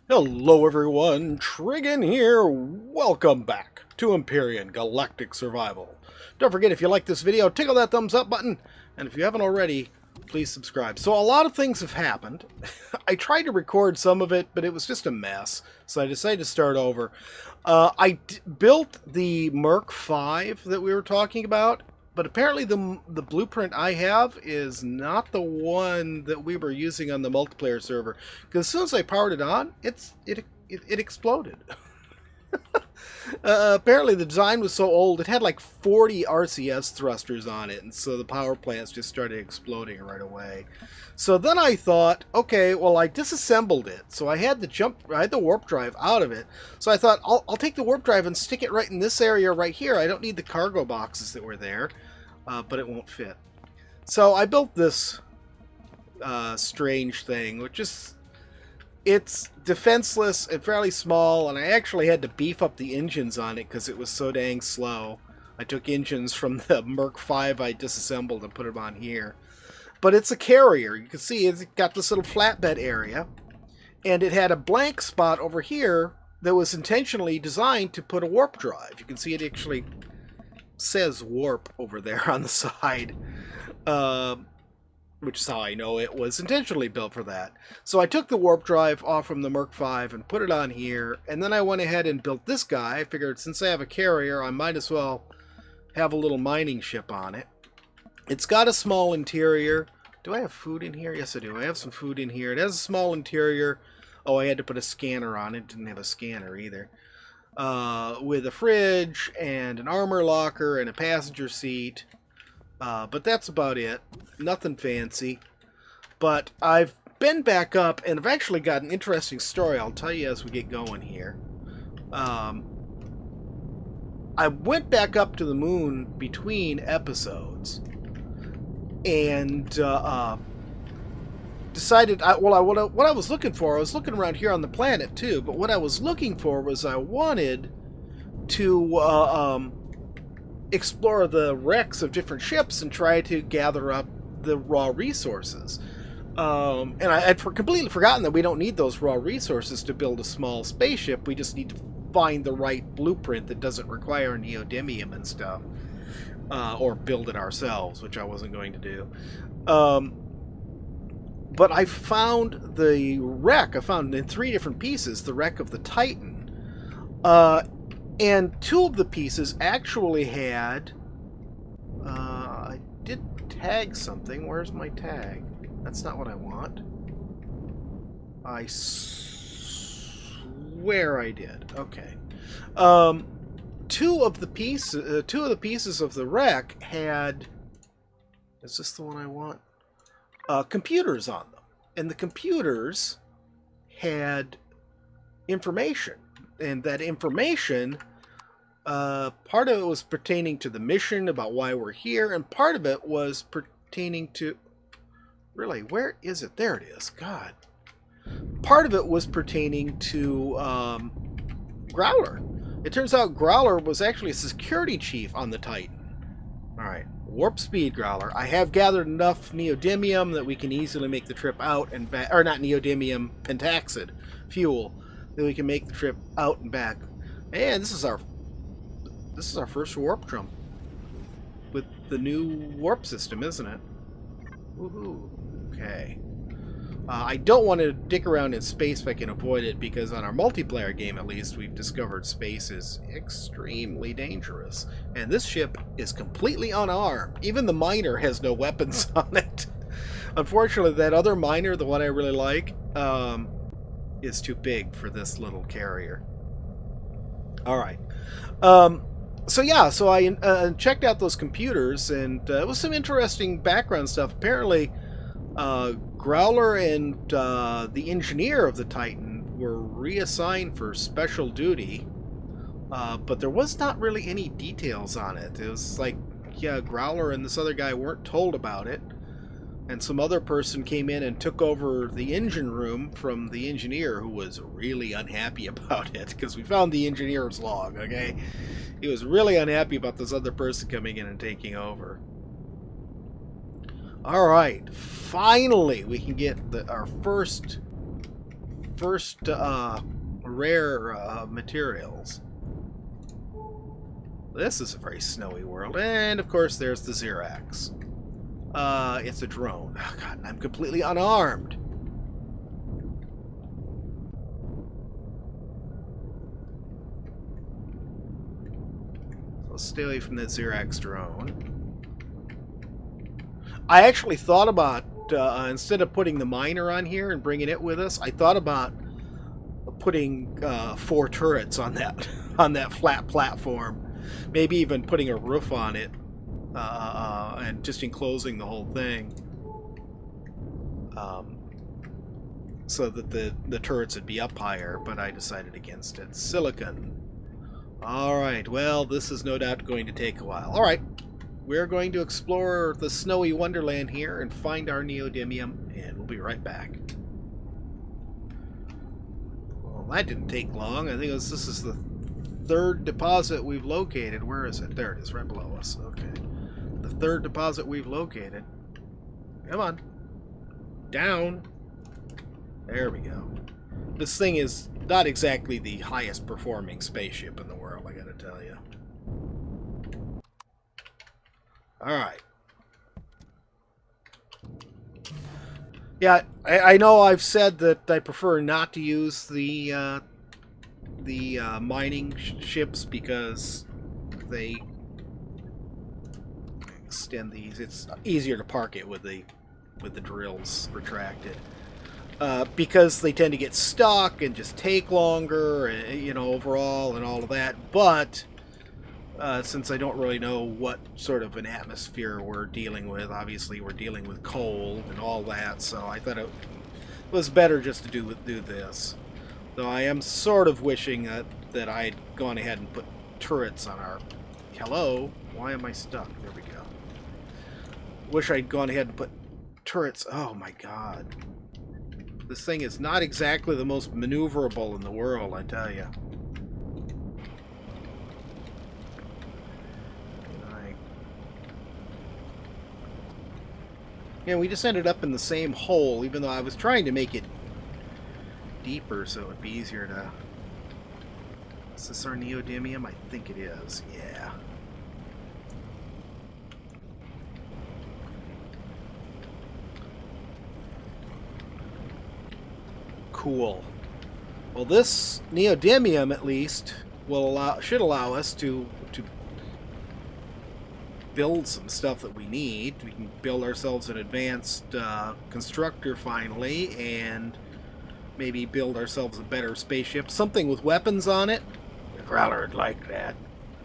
Hello everyone, Trigan here. Welcome back to Empyrion Galactic Survival. Don't forget, if you like this video, tickle that thumbs up button, and if you haven't already, please subscribe. So a lot of things have happened. I tried to record some of it, but it was just a mess, so I decided to start over. I built the Merc 5 that we were talking about, but apparently the blueprint I have is not the one that we were using on the multiplayer server. Because as soon as I powered it on, it exploded. Apparently the design was so old, it had like 40 RCS thrusters on it, and so the power plants just started exploding right away. So then I thought, okay, well, I disassembled it, so I had the warp drive out of it. So I thought, I'll take the warp drive and stick it right in this area right here. I don't need the cargo boxes that were there, but it won't fit. So I built this strange thing, which is, it's defenseless and fairly small, and I actually had to beef up the engines on it because it was so dang slow. I took engines from the Merc 5 I disassembled and put them on here. But it's a carrier. You can see it's got this little flatbed area, and it had a blank spot over here that was intentionally designed to put a warp drive. You can see it actually says warp over there on the side. Which is how I know it was intentionally built for that. So I took the warp drive off from the Merc 5 and put it on here, and then I went ahead and built this guy. I figured since I have a carrier, I might as well have a little mining ship on it. It's got a small interior. Do I have food in here? Yes, I do. I have some food in here. It has a small interior. Oh, I had to put a scanner on it. Didn't have a scanner either. With a fridge and an armor locker and a passenger seat. But that's about it. Nothing fancy. But I've been back up, and I've actually got an interesting story I'll tell you as we get going here. I went back up to the moon between episodes, and decided, what I was looking for, I was looking around here on the planet too, but what I was looking for was I wanted to explore the wrecks of different ships and try to gather up the raw resources. And I'd completely forgotten that we don't need those raw resources to build a small spaceship. We just need to find the right blueprint that doesn't require neodymium and stuff. Or build it ourselves, which I wasn't going to do. But I found the wreck. I found in 3 different pieces the wreck of the Titan. And 2 of the pieces actually had... I did tag something. Where's my tag? That's not what I want. I swear I did. Okay. 2 of the pieces of the wreck had... Is this the one I want? Computers on them. And the computers had information. And that information, part of it was pertaining to the mission, about why we're here, and part of it was pertaining to... Really, where is it? There it is. God. Part of it was pertaining to Growler. It turns out Growler was actually a security chief on the Titan. Alright, warp speed, Growler. I have gathered enough neodymium that we can easily make the trip out and back, or not neodymium, pentaxid fuel, that we can make the trip out and back. And this is our first warp jump with the new warp system, isn't it? Woohoo. Okay. I don't want to dick around in space if I can avoid it, because on our multiplayer game, at least, we've discovered space is extremely dangerous. And this ship is completely unarmed. Even the miner has no weapons on it. Unfortunately, that other miner, the one I really like, is too big for this little carrier. Alright. So I checked out those computers, and it was some interesting background stuff. Apparently, Growler and the engineer of the Titan were reassigned for special duty, but there was not really any details on it. It was like, yeah, Growler and this other guy weren't told about it, and some other person came in and took over the engine room from the engineer, who was really unhappy about it, because we found the engineer's log, okay? He was really unhappy about this other person coming in and taking over. Alright, finally we can get our first first rare materials. This is a very snowy world. And, of course, there's the Xerax. It's a drone. Oh, God, and I'm completely unarmed. So stay away from that Xerax drone. I actually thought about, instead of putting the miner on here and bringing it with us, I thought about putting 4 turrets on that on that flat platform. Maybe even putting a roof on it and just enclosing the whole thing, so that the turrets would be up higher, but I decided against it. Silicon. Alright, well, this is no doubt going to take a while. Alright, we're going to explore the snowy wonderland here and find our neodymium, and we'll be right back. Well, that didn't take long. I think this is the 3rd deposit we've located. Where is it? There it is, right below us. Okay. The 3rd deposit we've located. Come on. Down. There we go. This thing is not exactly the highest performing spaceship in the world, I gotta tell you. Alright. Yeah, I know I've said that I prefer not to use the mining ships because they extend these. It's easier to park it with the drills retracted, because they tend to get stuck and just take longer, you know, overall and all of that. But since I don't really know what sort of an atmosphere we're dealing with, obviously we're dealing with cold and all that, so I thought it was better just to do this. Though I am sort of wishing that I had gone ahead and put turrets on our... Hello? Why am I stuck? There we go. Wish I'd gone ahead and put turrets... Oh my god. This thing is not exactly the most maneuverable in the world, I tell you. Yeah, we just ended up in the same hole, even though I was trying to make it deeper so it would be easier to... Is this our neodymium? I think it is. Yeah. Cool. Well, this neodymium, at least, should allow us to build some stuff that we need. We can build ourselves an advanced constructor finally, and maybe build ourselves a better spaceship. Something with weapons on it. The Growler would like that.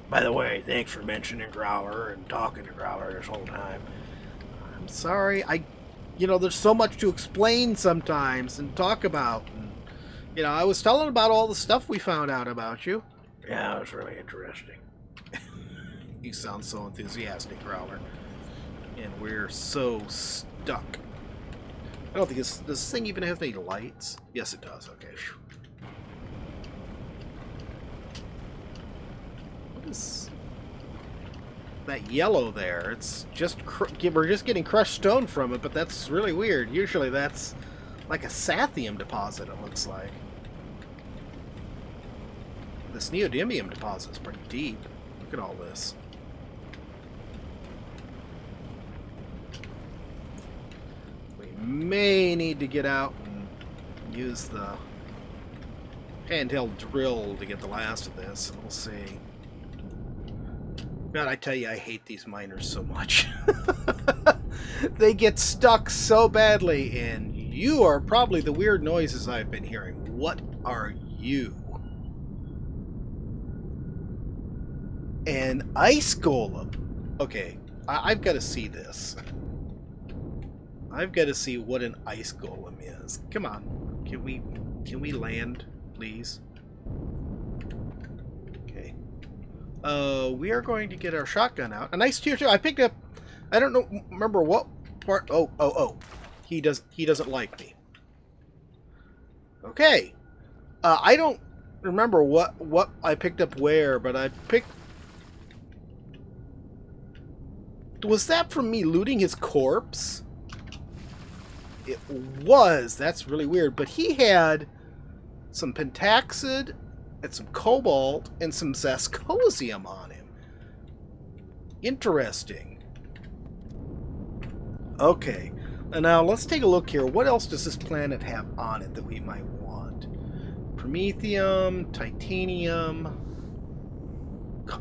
By the way, thanks for mentioning Growler and talking to Growler this whole time. I'm sorry. You know, there's so much to explain sometimes and talk about. And, you know, I was telling about all the stuff we found out about you. Yeah, it was really interesting. You sound so enthusiastic, Growler. And we're so stuck. I don't think does this thing even have any lights? Yes, it does. Okay. What is that yellow there? It's just we're just getting crushed stone from it, but that's really weird. Usually that's like a sathium deposit, it looks like. This neodymium deposit is pretty deep. Look at all this. May need to get out and use the handheld drill to get the last of this. We'll see. God, I tell you, I hate these miners so much. They get stuck so badly, and you are probably the weird noises I've been hearing. What are you? An ice golem. Okay, I've got to see this. I've got to see what an ice golem is. Come on. Can we land, please? Okay. We are going to get our shotgun out. A nice tier 2. I picked up, I don't know, remember what part. Oh. He doesn't like me. Okay. I don't remember what I picked up where, but I picked... Was that from me looting his corpse? It was. That's really weird. But he had some pentaxid, and some cobalt, and some zascosium on him. Interesting. Okay, and now let's take a look here. What else does this planet have on it that we might want? Promethium, titanium.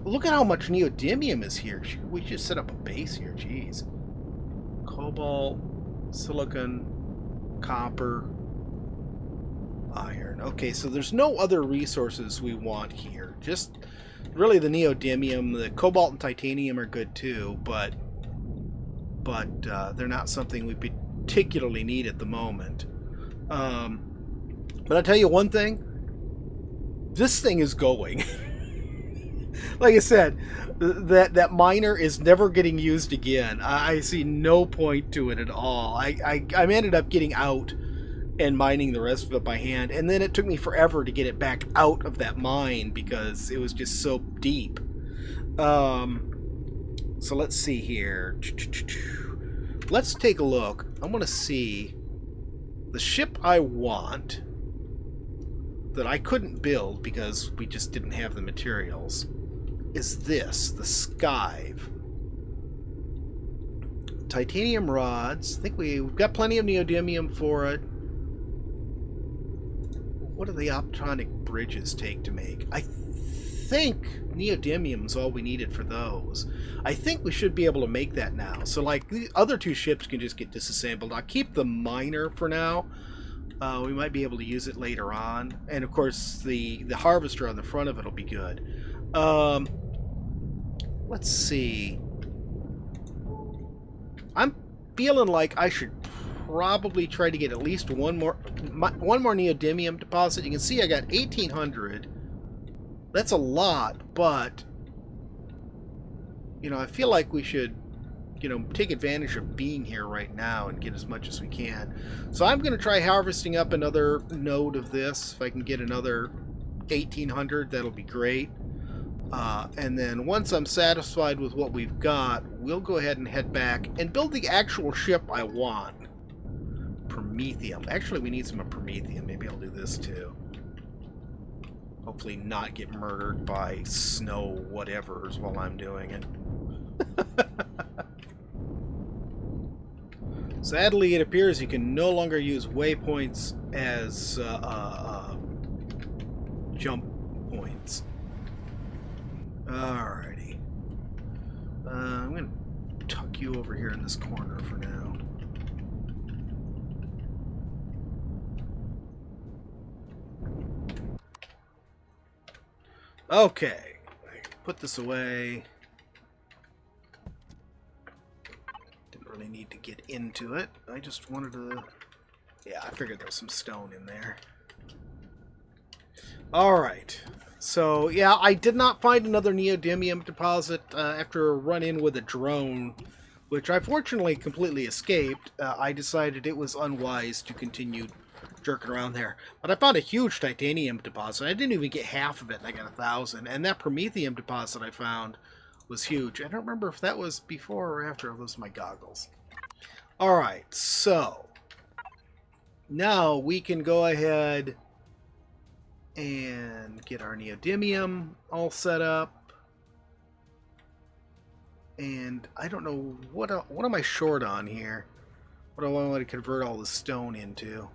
Look at how much neodymium is here. We should set up a base here. Jeez. Cobalt, silicon, copper, iron. Okay, so there's no other resources we want here. Just really the neodymium. The cobalt and titanium are good too, but they're not something we particularly need at the moment. But I'll tell you one thing. This thing is going. Like I said, that miner is never getting used again. I see no point to it at all. I ended up getting out and mining the rest of it by hand, and then it took me forever to get it back out of that mine because it was just so deep. So let's see here. Let's take a look. I want to see the ship I want that I couldn't build because we just didn't have the materials. Is this, the Skive. Titanium rods. I think we've got plenty of neodymium for it. What do the optronic bridges take to make? I think neodymium is all we needed for those. I think we should be able to make that now. So like the other two ships can just get disassembled. I'll keep the miner for now. We might be able to use it later on. And of course the harvester on the front of it will be good. Let's see. I'm feeling like I should probably try to get at least one more neodymium deposit. You can see I got 1,800. That's a lot, but I feel like we should take advantage of being here right now and get as much as we can. So I'm going to try harvesting up another node of this. If I can get another 1,800, that'll be great. And then once I'm satisfied with what we've got, we'll go ahead and head back and build the actual ship I want. Promethium. Actually, we need some promethium. Maybe I'll do this too. Hopefully not get murdered by snow whatevers while I'm doing it. Sadly, it appears you can no longer use waypoints as jump points. Alrighty. I'm going to tuck you over here in this corner for now. Okay. Put this away. Didn't really need to get into it. I just wanted to... Yeah, I figured there was some stone in there. Alright. So, yeah, I did not find another neodymium deposit after a run-in with a drone, which I fortunately completely escaped. I decided it was unwise to continue jerking around there. But I found a huge titanium deposit. I didn't even get half of it, and I got 1,000. And that promethium deposit I found was huge. I don't remember if that was before or after. Those are my goggles. Alright, so now we can go ahead and get our neodymium all set up. And I don't know what am I short on here? What do I want to convert all the stone into?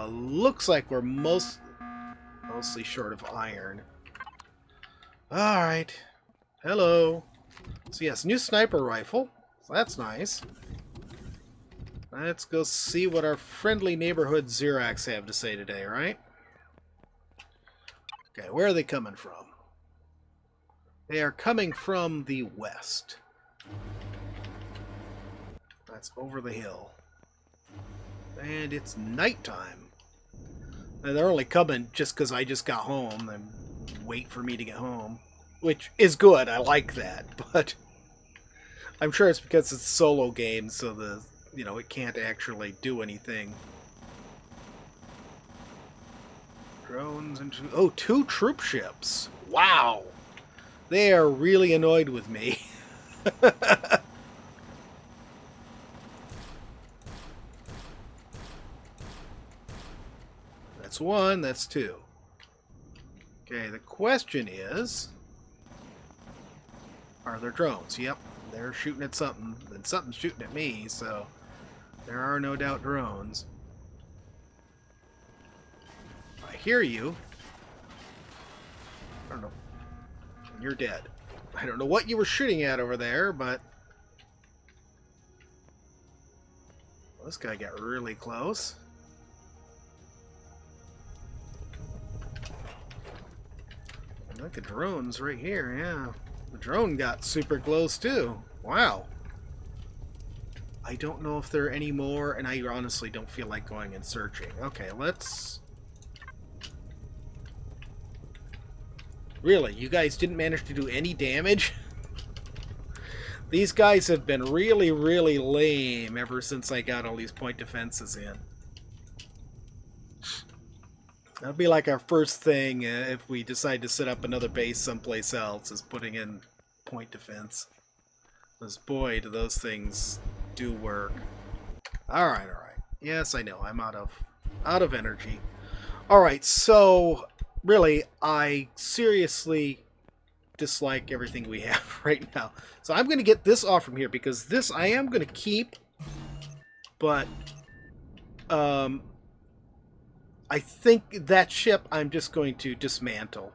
Looks like we're mostly short of iron. Alright. Hello. So yes, new sniper rifle. So that's nice. Let's go see what our friendly neighborhood Xerax have to say today, right? Okay, where are they coming from? They are coming from the west. That's over the hill. And it's nighttime. And they're only coming just because I just got home and wait for me to get home. Which is good, I like that, but I'm sure it's because it's a solo game, so it can't actually do anything. Drones and... Oh, 2 troop ships. Wow. They are really annoyed with me. That's one, that's two. Okay, the question is, are there drones? Yep, they're shooting at something, and something's shooting at me, so there are no doubt drones. I hear you. I don't know. You're dead. I don't know what you were shooting at over there, but... Well, this guy got really close. I like the drones right here, yeah. The drone got super close too. Wow. I don't know if there are any more, and I honestly don't feel like going and searching. Okay, let's... Really, you guys didn't manage to do any damage? These guys have been really, really lame ever since I got all these point defenses in. That'll be like our first thing if we decide to set up another base someplace else, is putting in point defense. Because boy, do those things do work. Alright, alright. Yes, I know, I'm out of energy. Alright, so really, I seriously dislike everything we have right now. So I'm going to get this off from here, because this I am going to keep, but I think that ship I'm just going to dismantle.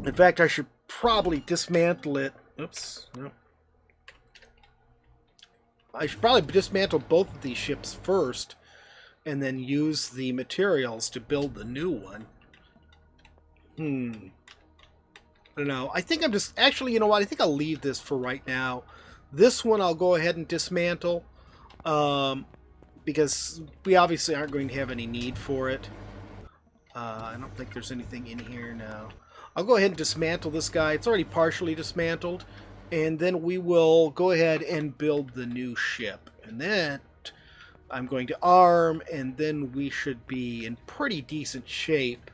In fact, I should probably dismantle it. Oops. No. I should probably dismantle both of these ships first, and then use the materials to build the new one. I don't know. I think I'm just... Actually, you know what? I think I'll leave this for right now. This one I'll go ahead and dismantle. Because we obviously aren't going to have any need for it. I don't think there's anything in here now. I'll go ahead and dismantle this guy. It's already partially dismantled. And then we will go ahead and build the new ship. And then I'm going to arm, and then we should be in pretty decent shape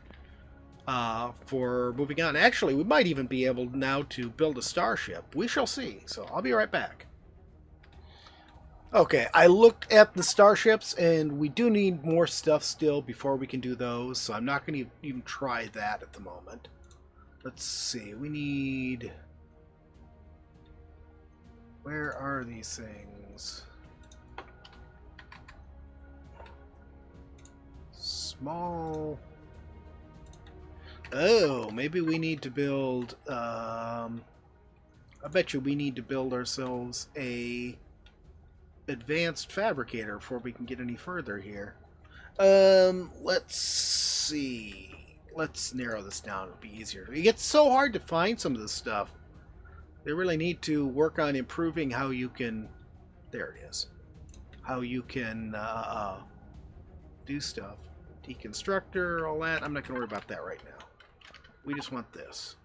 for moving on. Actually, we might even be able now to build a starship. We shall see. So I'll be right back. Okay, I looked at the starships, and we do need more stuff still before we can do those, so I'm not going to even try that at the moment. Let's see, we need... Where are these things? Small... Oh, maybe we need to build... I bet you we need to build ourselves a... advanced fabricator before we can get any further here. Let's see. Let's narrow this down. It'll be easier. It gets so hard to find some of this stuff. They really need to work on improving how you can... There it is. How you can do stuff. Deconstructor, all that. I'm not going to worry about that right now. We just want this.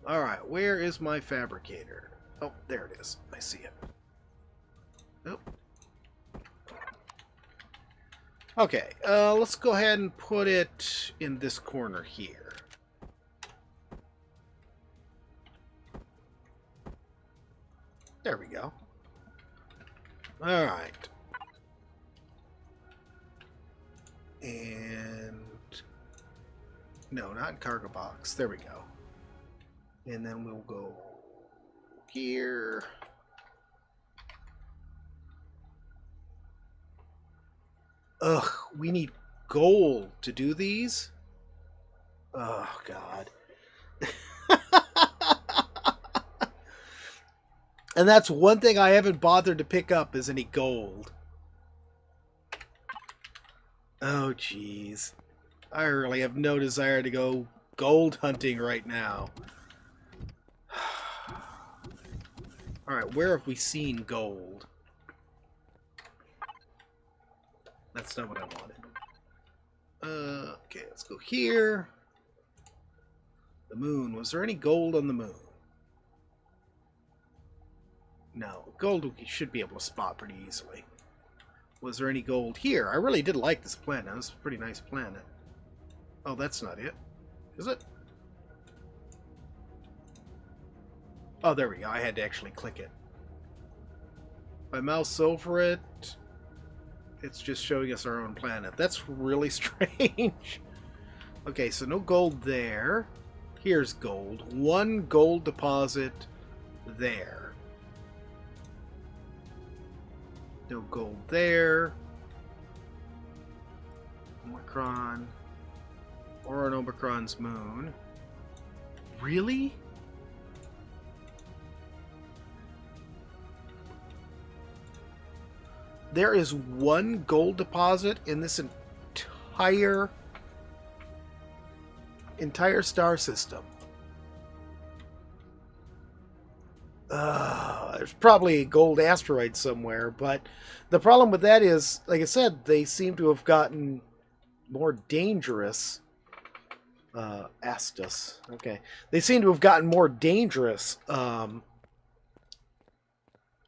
Alright, where is my fabricator? Oh, there it is. I see it. Oh. Okay, let's go ahead and put it in this corner here. There we go. Alright. And... No, not in cargo box. There we go. And then we'll go... here. Ugh, we need gold to do these? Oh, God. And that's one thing I haven't bothered to pick up is any gold. Oh, jeez. I really have no desire to go gold hunting right now. Alright, where have we seen gold? That's not what I wanted. Okay, let's go here. The moon. Was there any gold on the moon? No. Gold we should be able to spot pretty easily. Was there any gold here? I really did like this planet. It was a pretty nice planet. Oh, that's not it. Is it? Oh, there we go. I had to actually click it. If I mouse over it, it's just showing us our own planet. That's really strange. Okay, so no gold there. Here's gold. 1 gold deposit there. No gold there. Omicron. Or an Omicron's moon. Really? There is 1 gold deposit in this entire star system. There's probably a gold asteroid somewhere, but the problem with that is, like I said, they seem to have gotten more dangerous. Astus. Okay. They seem to have gotten more dangerous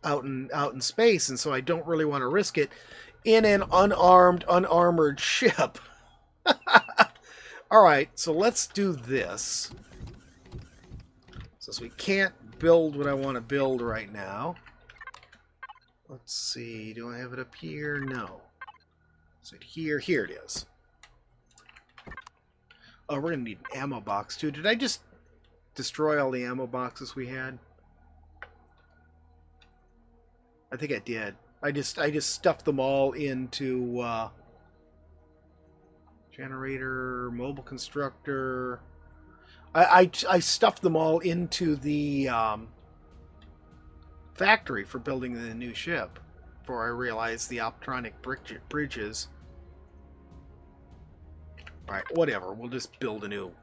out in space, and so I don't really want to risk it in an unarmored ship. Alright, so let's do this. Since we can't build what I want to build right now. Let's see, do I have it up here? No. Is it here? Here it is. Oh, we're going to need an ammo box too. Did I just destroy all the ammo boxes we had? I think I did. I just stuffed them all into generator, mobile constructor. I stuffed them all into the factory for building the new ship before I realized the optronic bridges. Alright, whatever. We'll just build a new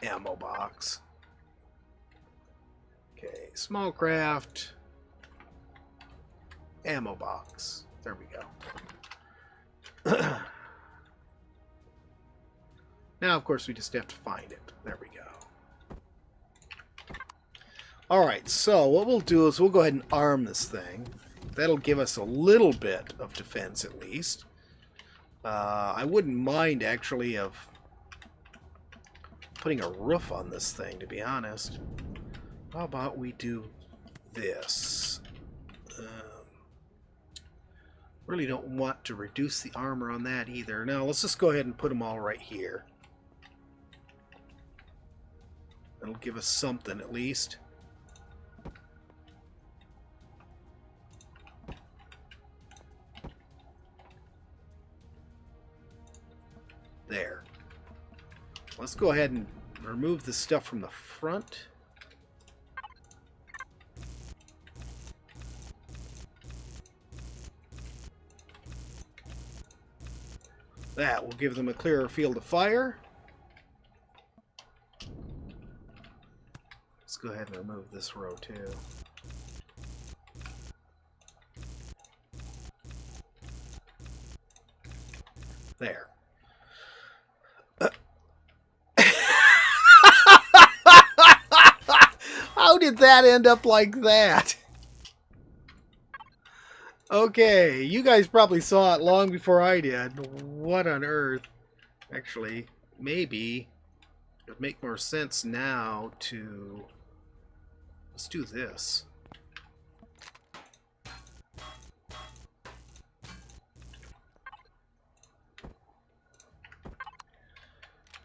ammo box. Okay, small craft. Ammo box. There we go. Now, of course, we just have to find it. There we go. Alright, so what we'll do is we'll go ahead and arm this thing. That'll give us a little bit of defense, at least. I wouldn't mind, actually, of putting a roof on this thing, to be honest. How about we do this? Really don't want to reduce the armor on that either. Now, let's just go ahead and put them all right here. That'll give us something, at least. There. Let's go ahead and remove the stuff from the front. That will give them a clearer field of fire. Let's go ahead and remove this row too. There. How did that end up like that? Okay, you guys probably saw it long before I did. What on earth? Actually, maybe it would make more sense now to... Let's do this.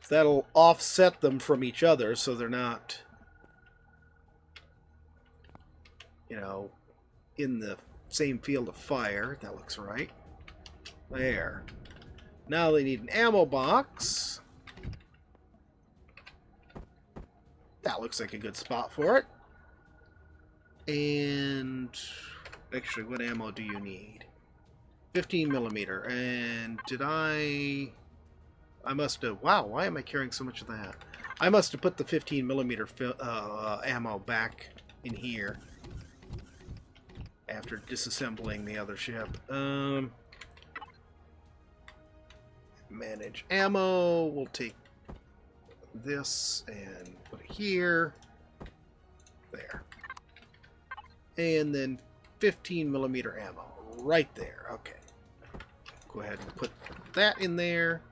That'll offset them from each other so they're not, you know, in the same field of fire. That looks right. There. Now they need an ammo box. That looks like a good spot for it. And actually, what ammo do you need? 15 millimeter. And did I must have... Wow, why am I carrying so much of that? I must have put the 15 millimeter ammo back in here after disassembling the other ship. Manage ammo. We'll take this and put it here. There. And then 15 millimeter ammo right there. Okay. Go ahead and put that in there.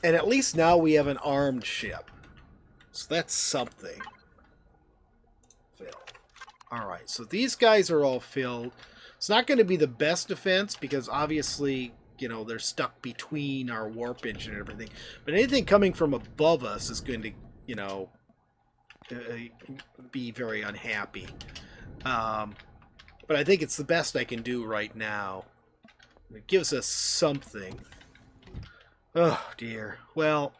And at least now we have an armed ship. So that's something. Fill. Alright, so these guys are all filled. It's not going to be the best defense because obviously, you know, they're stuck between our warp engine and everything. But anything coming from above us is going to, you know, be very unhappy. But I think it's the best I can do right now. It gives us something. Oh, dear. Well,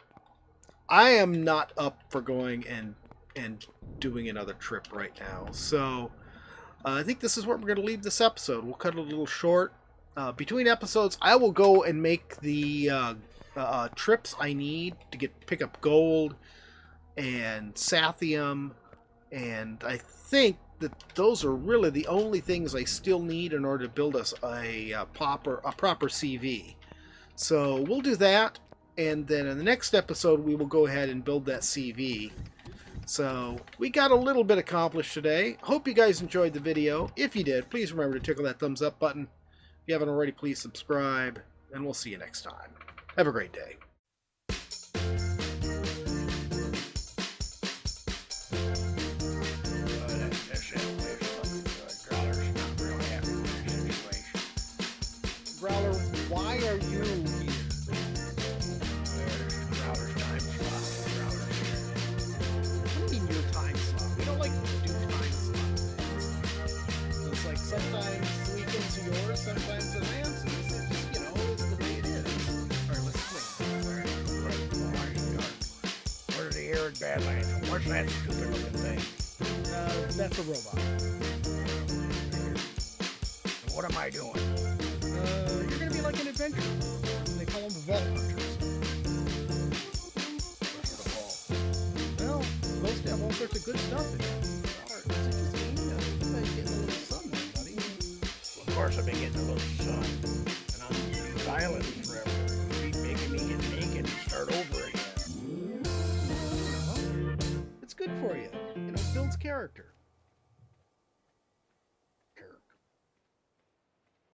I am not up for going and doing another trip right now. So I think this is where we're going to leave this episode. We'll cut it a little short. Between episodes, I will go and make the trips I need to pick up gold and sathium, and I think that those are really the only things I still need in order to build us a proper CV. So we'll do that, and then in the next episode we will go ahead and build that CV. So we got a little bit accomplished today. Hope you guys enjoyed the video. If you did, please remember to tickle that thumbs up button. If you haven't already, please subscribe, and we'll see you next time. Have a great day. Growler, why are you here? Growler's time slot. Growler's here. What do you mean your time slot? We don't like to do time slots. It's like sometimes weekends are yours, sometimes they're Lance's. It's just, you know, it's the way it is. Alright, let's swing. Where are the arid Badlands? What's that stupid looking thing? That's a robot. What am I doing? You're gonna be like an adventurer. They call them vault hunters. What's the ball? Well, supposed to have all sorts of good stuff in it. Is it just me? You've been getting a little sun there, buddy. Well, of course I've been getting a little sun. And on these islands forever. You keep making me get naked and start over again. Well, it's good for you. You know, it builds character.